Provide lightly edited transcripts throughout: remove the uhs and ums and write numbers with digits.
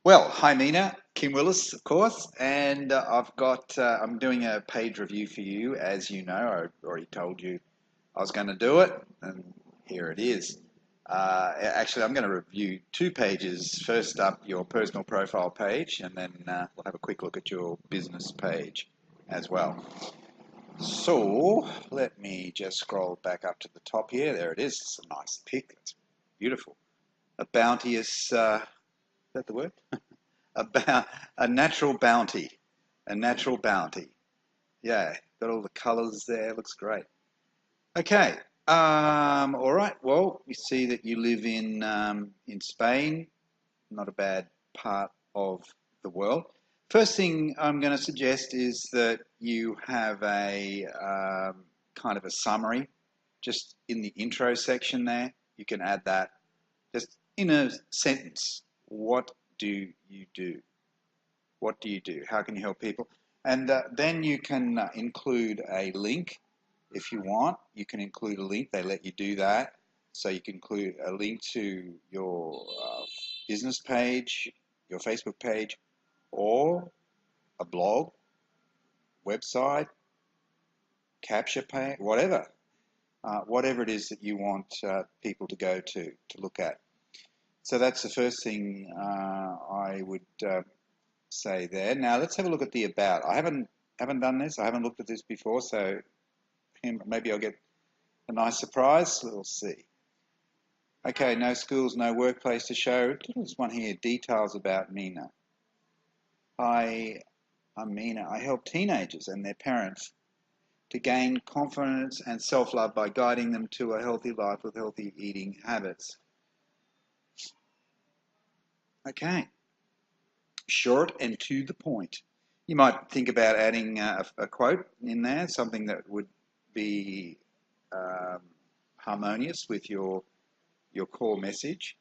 Well, hi Mina, Kim Willis, of course, and I'm doing a page review for you. As you know, I already told you I was going to do it, and here it is. Actually, I'm going to review two pages. First up, your personal profile page, and then we'll have a quick look at your business page as well. So let me just scroll back up to the top here. There it is. It's a nice pic. It's beautiful. A bounteous, is that the word? About a natural bounty, a natural bounty. Yeah, got all the colours there. Looks great. Okay. All right. Well, you see that you live in Spain. Not a bad part of the world. First thing I'm going to suggest is that you have a kind of a summary just in the intro section there. You can add that just in a sentence. What do you do? What do you do? How can you help people? And then you can include a link if you want. You can include a link. They let you do that. So you can include a link to your business page, your Facebook page, or a blog, website, capture page, whatever it is that you want people to go to look at. So that's the first thing I would say there. Now let's have a look at the about. I haven't done this. I haven't looked at this before, so maybe I'll get a nice surprise. We'll see. Okay, no schools, no workplace to show. There's one here. Details about Mina. I'm Mina. I help teenagers and their parents to gain confidence and self-love by guiding them to a healthy life with healthy eating habits. Okay, short and to the point. You might think about adding a quote in there, something that would be harmonious with your core message.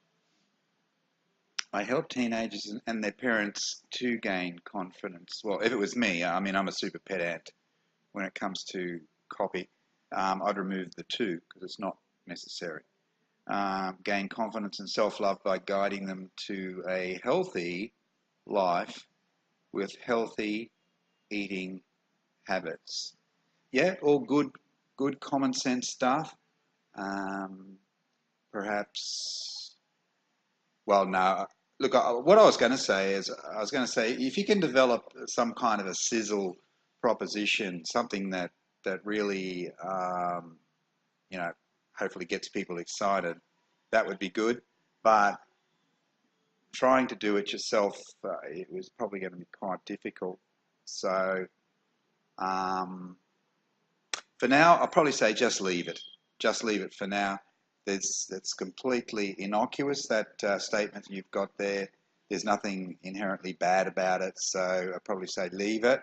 I help teenagers and their parents to gain confidence. Well, if it was me, I mean, I'm a super pedant when it comes to copy. I'd remove the to because it's not necessary. Gain confidence and self-love by guiding them to a healthy life with healthy eating habits. Yeah, all good common sense stuff. Um, Perhaps, well, no. Look, what I was going to say is, I was going to say, if you can develop some kind of a sizzle proposition, something that really, you know, hopefully gets people excited, that would be good. But trying to do it yourself, it was probably going to be quite difficult. So, um, for now, I'll probably say just leave it. Just leave it for now. That's completely innocuous, that statement you've got there. There's nothing inherently bad about it, so I'd probably say leave it.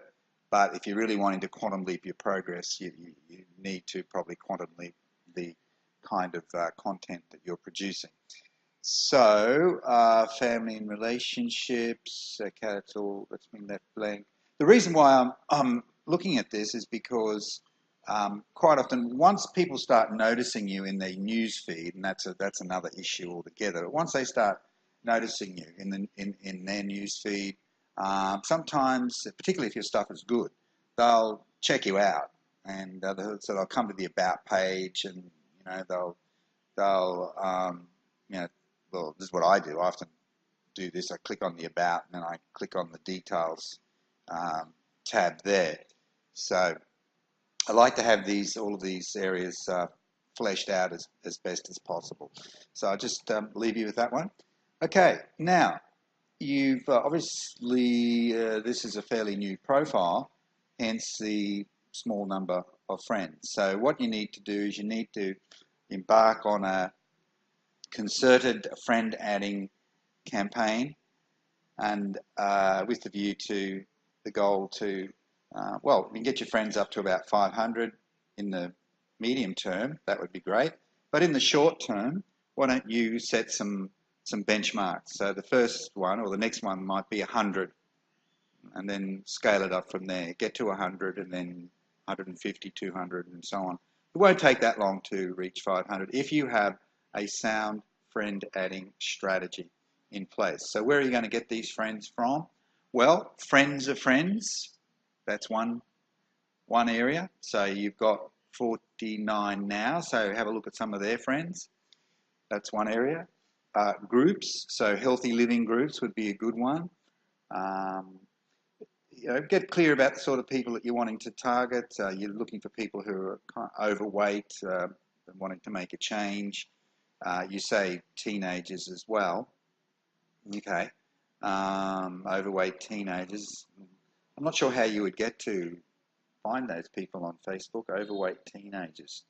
But if you're really wanting to quantum leap your progress, you need to probably quantum leap the kind of content that you're producing. So, family and relationships, okay, that's been left blank. The reason why I'm looking at this is because quite often, once people start noticing you in their news feed, and that's another issue altogether. But once they start noticing you in their news feed, sometimes, particularly if your stuff is good, they'll check you out, and so they'll come to the about page, and they'll you know well, this is what I do. I often do this. I click on the about, and then I click on the details tab there. So I like to have all of these areas fleshed out as best as possible. So I'll just leave you with that one. Okay, now you've obviously this is a fairly new profile, hence the small number of friends. So what you need to do is you need to embark on a concerted friend adding campaign, and with the view to the goal to well, you can get your friends up to about 500 in the medium term. That would be great. But in the short term, why don't you set some benchmarks? So the first one or the next one might be 100, and then scale it up from there. Get to 100, and then 150, 200, and so on. It won't take that long to reach 500 if you have a sound friend adding strategy. in place. So where are you going to get these friends from? Well, friends of friends, that's one area. So you've got 49 now, so have a look at some of their friends. That's one area. Groups, so healthy living groups would be a good one. Get clear about the sort of people that you're wanting to target. You're looking for people who are kind of overweight, wanting to make a change. You say teenagers as well. Okay. Overweight teenagers. I'm not sure how you would get to find those people on Facebook, overweight teenagers.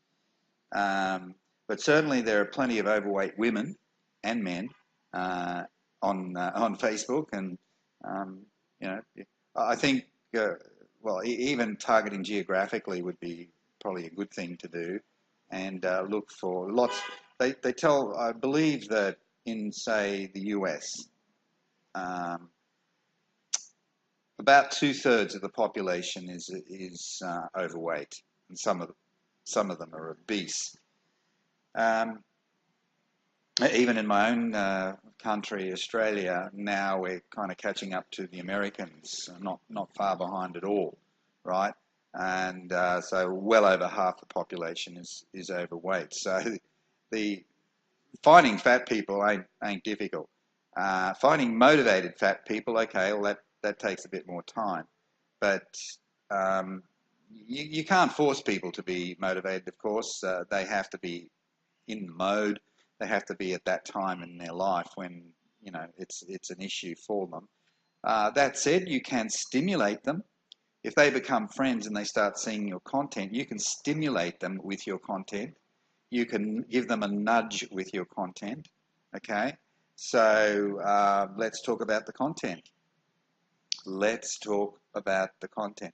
But certainly there are plenty of overweight women and men on Facebook, and I think even targeting geographically would be probably a good thing to do, and look for lots. I believe that in, say, the US, about 2/3 of the population is overweight, and some of them are obese. Even in my own country, Australia, now we're kind of catching up to the Americans, not far behind at all, right? And so well over half the population is overweight. So the finding fat people ain't difficult. Finding motivated fat people, okay, well that takes a bit more time, but you can't force people to be motivated. Of course, they have to be in the mode. They have to be at that time in their life when it's an issue for them. That said, you can stimulate them. If they become friends and they start seeing your content, you can stimulate them with your content. You can give them a nudge with your content. Okay, so let's talk about the content. Let's talk about the content.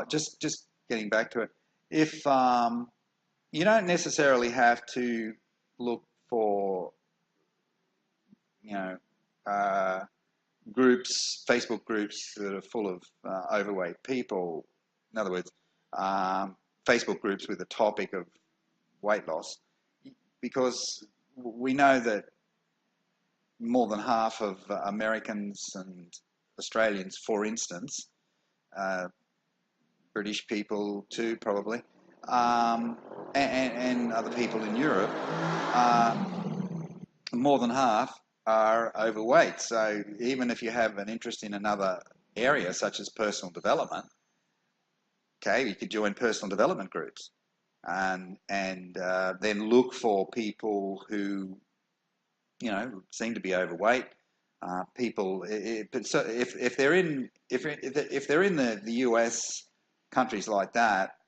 Just getting back to it. If you don't necessarily have to look for groups, Facebook groups that are full of overweight people. In other words, Facebook groups with a topic of weight loss, because we know that more than half of Americans and Australians, for instance, British people too probably, and other people in Europe, more than half are overweight. So even if you have an interest in another area, such as personal development, okay, you could join personal development groups, and then look for people who seem to be overweight. People, so if they're in the US, countries like that,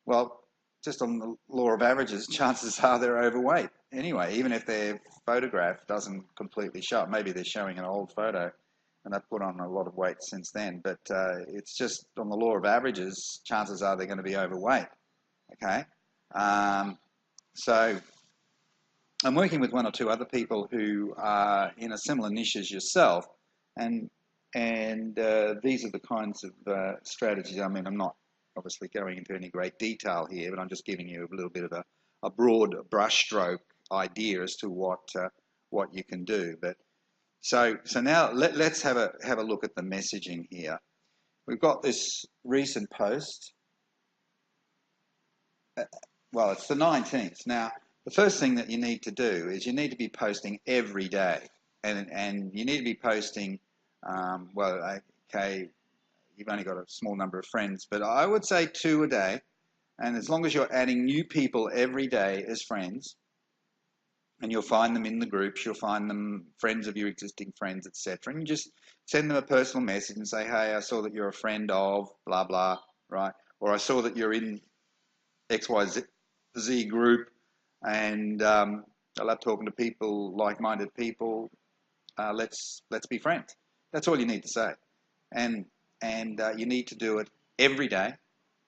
well, just on the law of averages, chances are they're overweight anyway, even if their photograph doesn't completely show up. Maybe they're showing an old photo and they've put on a lot of weight since then, but it's just on the law of averages, chances are they're going to be overweight. Okay, so I'm working with one or two other people who are in a similar niche as yourself, and these are the kinds of strategies. I mean, I'm not obviously going into any great detail here, but I'm just giving you a little bit of a broad brushstroke idea as to what you can do. But so now let's have a look at the messaging here. We've got this recent post. Well, it's the 19th. Now, the first thing that you need to do is you need to be posting every day, and you need to be posting. Okay, you've only got a small number of friends, but I would say 2 a day. And as long as you're adding new people every day as friends, and you'll find them in the groups, you'll find them friends of your existing friends, etc. And you just send them a personal message and say, hey, I saw that you're a friend of blah, blah, right? Or I saw that you're in XYZ group, and I love talking to people, like-minded people. Let's be friends. That's all you need to say. And you need to do it every day,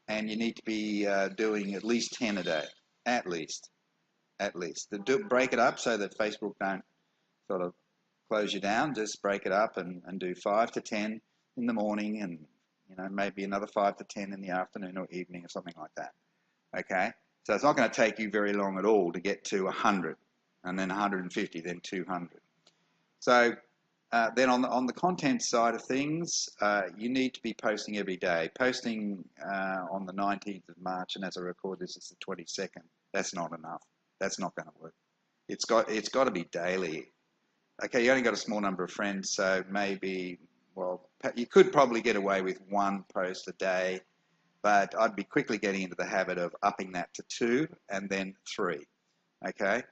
and you need to be doing at least 10 a day, at least. Break it up so that Facebook don't sort of close you down. Just break it up and do 5 to 10 in the morning, and maybe another 5 to 10 in the afternoon or evening or something like that. Okay, so it's not going to take you very long at all to get to 100, and then 150, then 200. So then on the content side of things, you need to be posting every day. Posting on the 19th of March, and as I record this, it's the 22nd. That's not enough. That's not going to work. It's got to be daily. Okay, you only got a small number of friends, so maybe, well, you could probably get away with one post a day, but I'd be quickly getting into the habit of upping that to 2 and then 3. Okay.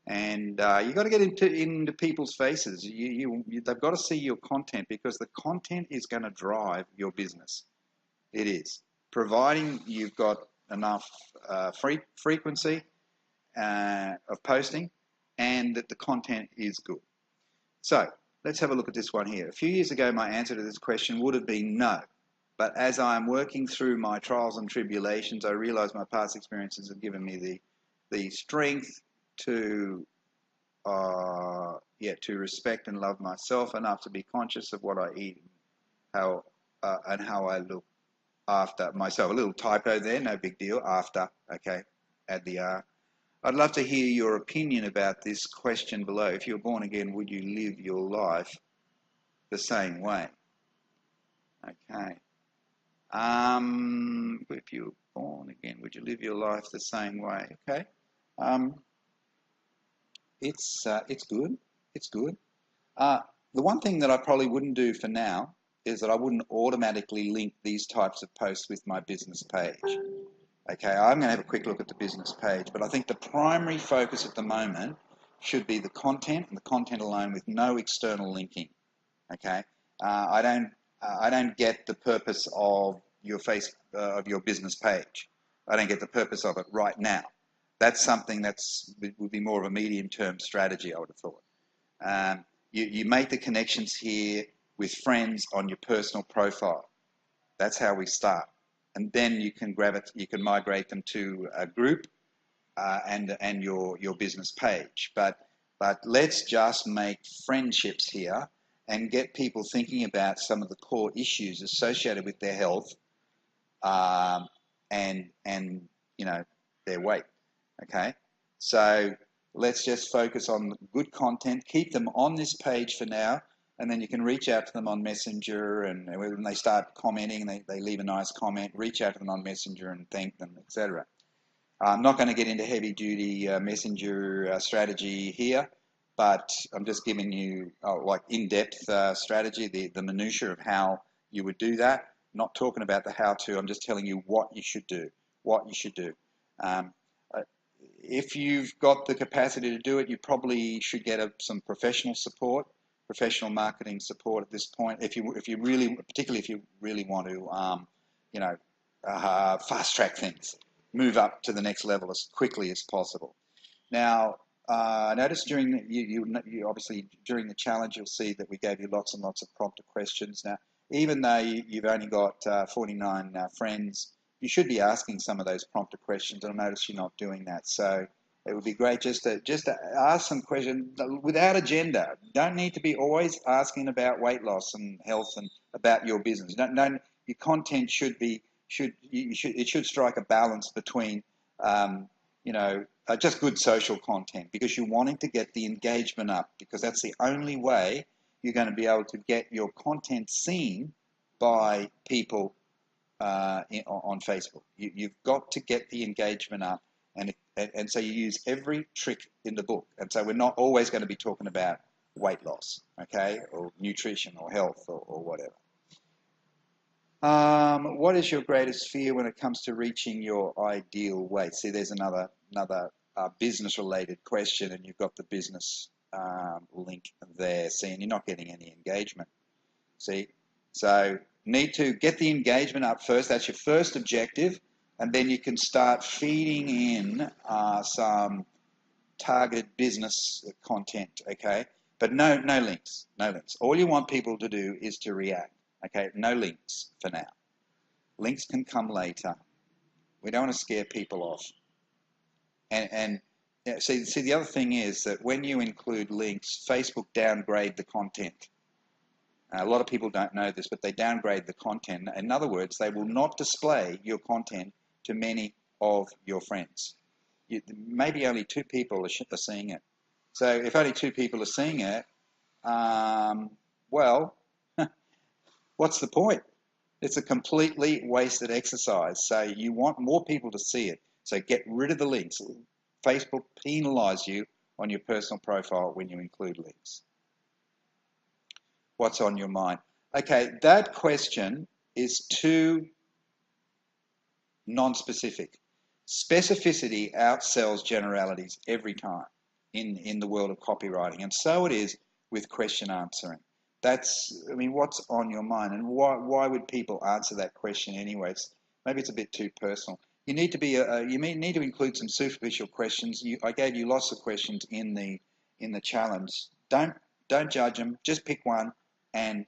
And you got to get into people's faces. They've got to see your content, because the content is going to drive your business. It is, providing you've got enough frequency of posting, and that the content is good. So let's have a look at this one here. A few years ago, my answer to this question would have been no. But as I'm working through my trials and tribulations, I realize my past experiences have given me the strength to to respect and love myself enough to be conscious of what I eat, and how I look after myself. A little typo there, no big deal. After, okay, add the R. I'd love to hear your opinion about this question below. If you're born again, would you live your life the same way? Okay. If you're born again, would you live your life the same way? Okay. It's good. It's good. The one thing that I probably wouldn't do for now is that I wouldn't automatically link these types of posts with my business page. Okay, I'm going to have a quick look at the business page, but I think the primary focus at the moment should be the content, and the content alone, with no external linking. Okay, I don't get the purpose of your business page. I don't get the purpose of it right now. That's something would be more of a medium-term strategy, I would have thought. You make the connections here with friends on your personal profile. That's how we start. And then you can migrate them to a group and your business page. But let's just make friendships here and get people thinking about some of the core issues associated with their health and their weight. Okay, so let's just focus on good content. Keep them on this page for now, and then you can reach out to them on Messenger, and when they start commenting, they leave a nice comment, reach out to them on Messenger and thank them, etc. I'm not going to get into heavy-duty Messenger strategy here, but I'm just giving you like in-depth strategy, the minutiae of how you would do that. I'm not talking about the how-to. I'm just telling you what you should do. If you've got the capacity to do it, you probably should get some professional support, professional marketing support at this point. Particularly if you really want to, fast track things, move up to the next level as quickly as possible. Now, I noticed you obviously during the challenge, you'll see that we gave you lots and lots of prompter questions. Now, even though you've only got 49 friends, you should be asking some of those prompter questions, and I notice you're not doing that. So it would be great just to ask some questions without agenda. Don't need to be always asking about weight loss and health and about your business. Your content should strike a balance between just good social content, because you're wanting to get the engagement up, because that's the only way you're going to be able to get your content seen by people on Facebook. You've got to get the engagement up, and so you use every trick in the book. And so we're not always going to be talking about weight loss, okay, or nutrition or health or whatever. What is your greatest fear when it comes to reaching your ideal weight? See, there's another business-related question, and you've got the business link there. See, and you're not getting any engagement. See, so need to get the engagement up first. That's your first objective, and then you can start feeding in some targeted business content, okay? But no links, no links. All you want people to do is to react, okay? No links for now. Links can come later. We don't want to scare people off. And see, the other thing is that when you include links, Facebook downgrade the content. A lot of people don't know this, but they downgrade the content. In other words, they will not display your content to many of your friends. Maybe only 2 people are seeing it. So if only 2 people are seeing it, well, what's the point? It's a completely wasted exercise. So you want more people to see it. So get rid of the links. Facebook penalize you on your personal profile when you include links. What's on your mind? Okay, that question is too non-specific. Specificity outsells generalities every time in the world of copywriting, and so it is with question answering. I mean, what's on your mind, and why would people answer that question anyways? Maybe it's a bit too personal. You need to need to include some superficial questions. I gave you lots of questions in the challenge. Don't judge them. Just pick one and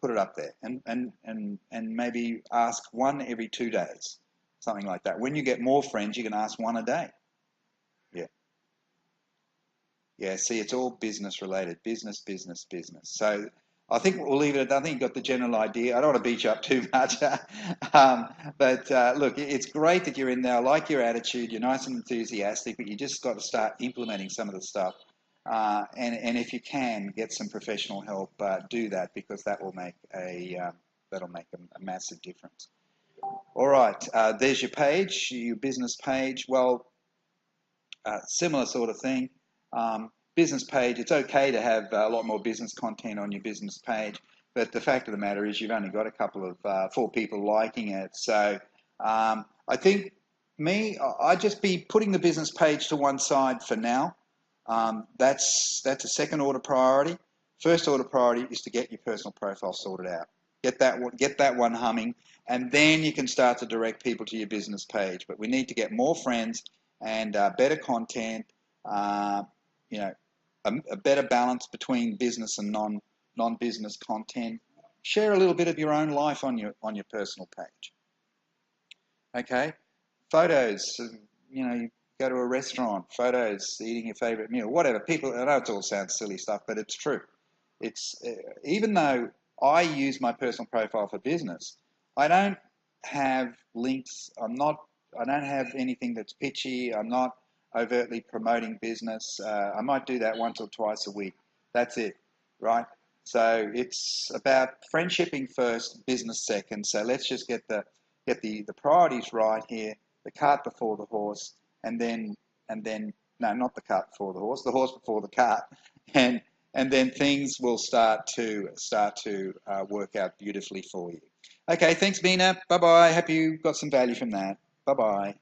put it up there, and maybe ask one every 2 days, something like that. When you get more friends, you can ask one a day. Yeah. See, it's all business related. Business, business, business. So I think we'll leave it at that. I think you got the general idea. I don't want to beat you up too much. But look, it's great that you're in there. I like your attitude. You're nice and enthusiastic, but you just got to start implementing some of the stuff. And if you can get some professional help, do that, because that will make that'll make a massive difference. All right, there's your page, your business page. Well, similar sort of thing. Business page, it's okay to have a lot more business content on your business page, but the fact of the matter is you've only got a couple of 4 people liking it. So I think I'd just be putting the business page to one side for now. That's a second order priority. First order priority is to get your personal profile sorted out. Get that one humming, and then you can start to direct people to your business page. But we need to get more friends and better content. A better balance between business and non-business content. Share a little bit of your own life on your personal page. Okay, photos. You go to a restaurant, photos, eating your favorite meal, whatever. People, I know it all sounds silly stuff, but it's true. It's even though I use my personal profile for business, I don't have links. I don't have anything that's pitchy. I'm not overtly promoting business. I might do that once or twice a week. That's it, right? So it's about friendshipping first, business second. So let's just get the priorities right here. The cart before the horse, and then no, not the cart before the horse before the cart, and then things will start to work out beautifully for you. Okay, thanks, Mina. Bye bye. Hope you got some value from that. Bye bye.